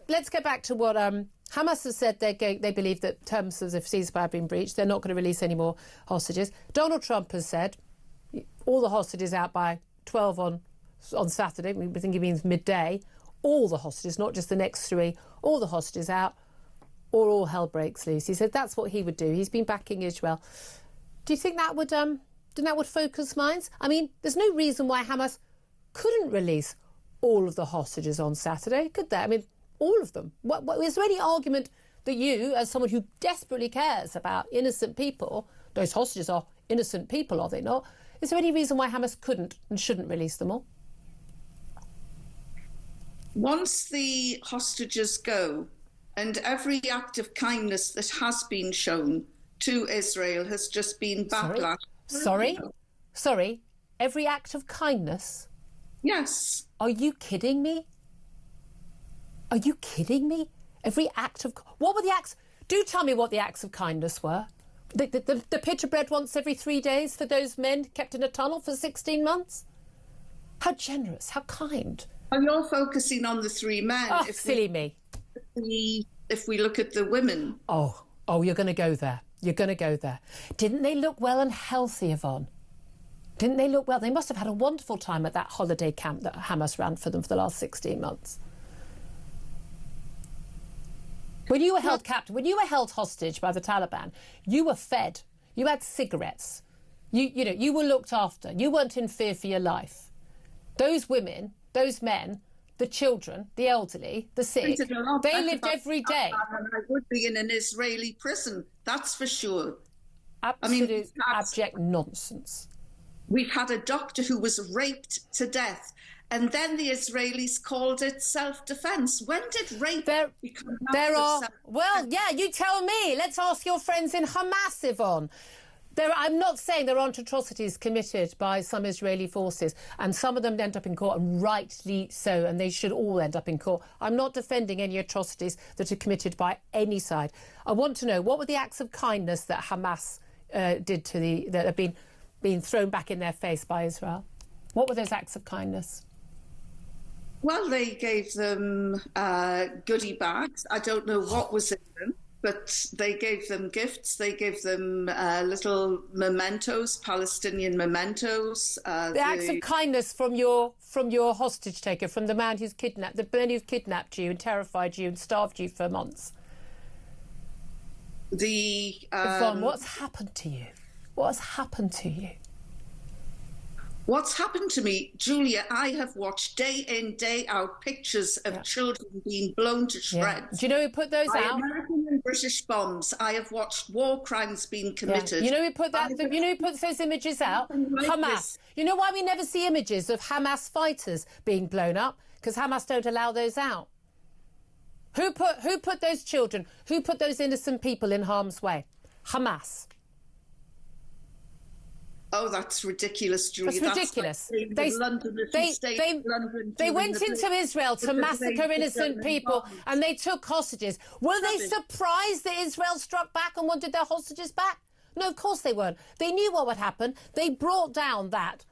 let's get back to what Hamas has said. They believe that terms of the ceasefire have been breached. They're not going to release any more hostages. Donald Trump has said all the hostages out by 12 on Saturday. We think he means midday. All the hostages, not just the next 3, all the hostages out, or all hell breaks loose. He said that's what he would do. He's been backing Israel. Do you think that would focus minds? I mean, there's no reason why Hamas couldn't release all of the hostages on Saturday, could there? I mean, all of them. Is there any argument that you, as someone who desperately cares about innocent people, those hostages are innocent people, are they not? Is there any reason why Hamas couldn't and shouldn't release them all? Once the hostages go, and every act of kindness that has been shown to Israel has just been backlash. Sorry? Every act of kindness? Yes. Are you kidding me? Are you kidding me? Every act of... What were the acts... Do tell me what the acts of kindness were. The pita bread once every 3 days for those men kept in a tunnel for 16 months? How generous, how kind. And you're focusing on the 3 men. Oh, silly me. If we look at the women. Oh, you're going to go there. You're going to go there. Didn't they look well and healthy, Yvonne? Didn't they look well? They must have had a wonderful time at that holiday camp that Hamas ran for them for the last 16 months. When you were held captive, when you were held hostage by the Taliban, you were fed. You had cigarettes. You were looked after. You weren't in fear for your life. Those women, those men, the children, the elderly, the sick, they lived every day. I would be in an Israeli prison, that's for sure. Absolute abject nonsense. We've had a doctor who was raped to death, and then the Israelis called it self-defense. When did rape become self-defense? Well, yeah, you tell me. Let's ask your friends in Hamas, Yvonne. I'm not saying there aren't atrocities committed by some Israeli forces, and some of them end up in court, and rightly so, and they should all end up in court. I'm not defending any atrocities that are committed by any side. I want to know, what were the acts of kindness that Hamas did that have been thrown back in their face by Israel? What were those acts of kindness? Well, they gave them goodie bags. I don't know what was in them, but they gave them gifts. They gave them little mementos, Palestinian mementos. The acts of kindness from your hostage taker, from the man who's kidnapped you and terrified you and starved you for months. Yvonne, what's happened to you? What has happened to you? What's happened to me, Julia, I have watched day in, day out pictures of children being blown to shreds. Do you know who put those out? American and British bombs. I have watched war crimes being committed. You know who put you know who puts those images out? Hamas. You know why we never see images of Hamas fighters being blown up? Because Hamas don't allow those out. Who put those children? Who put those innocent people in harm's way? Hamas. Oh, that's ridiculous, Julie. That's ridiculous. They went into Israel to massacre innocent people and they took hostages. Were they surprised that Israel struck back and wanted their hostages back? No, of course they weren't. They knew what would happen. They brought down that